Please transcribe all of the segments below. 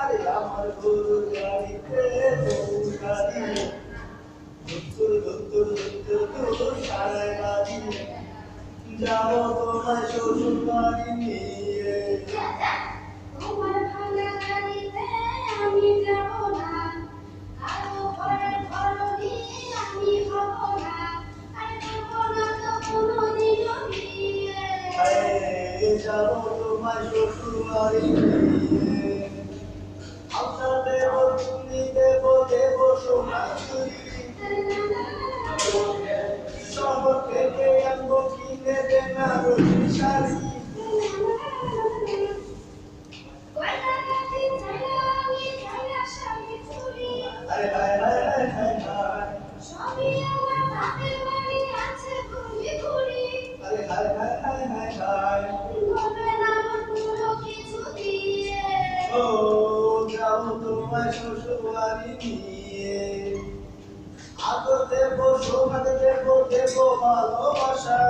আরে আমার গরু গাড়িতে গাড়ি ধুত্তুর সারাই বাড়ি যাবো তোমার শ্বশুর বাড়ি নিয়ে তোমার ভাঙা গাড়িতে আমি যাব না, কারো ঘরের ঘরনি আমি হব না, আর হব না তো কোনোদিনও বিয়ে। যাবো তোমার শ্বশুর বাড়ি নিয়ে আশা দেব তুমি দেব সোনা চুরি শহর থেকে আনবো কিনে বেনারসি শাড়ি আরে হায় হায় হায় হায় হায় সবই আমার বাপের বাড়ি আছে ঘুরি ঘুরি, আরে হায় হায় হায় হায় হায় হবে না কোনো কিছু দিয়ে। ও যাবো তোমার শ্বশুর বাড়ি নিয়ে আদর দেব সৌভাগ্য দেব ভালোবাসা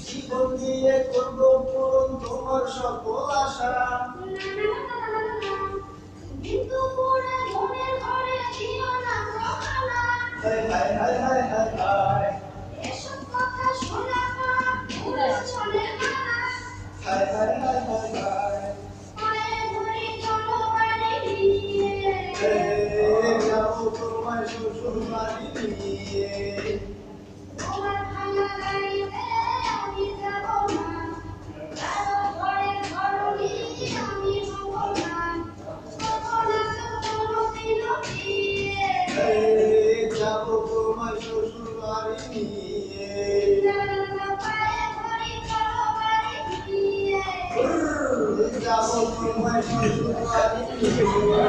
জীবন দিয়ে করবো পূরণ তোমার সকল আশা কিন্তু পরে মনের ঘরে দিও না প্রখানা, হায় হায় হায় হায় হায় হায় এসব কথা শোনা মা ভুলে চলে না। হায় হায় হায় হায় হায় পরে ঘুরি চলো বাড়ি নিয়ে, যাবো তোমার শ্বশুর বাড়ি নিয়ে তোমার ভাঙা গাড়িতে আমি যাব না, কারো ঘরের ঘরনি আমি হব না, হব না তো কোনোদিনও বিয়ে। যাবো তোমার শ্বশুর বাড়ি নিয়ে পায়ে ঘুরি চলো বাড়ি নিয়ে। যাবো তোমার শ্বশুর বাড়ি নিয়ে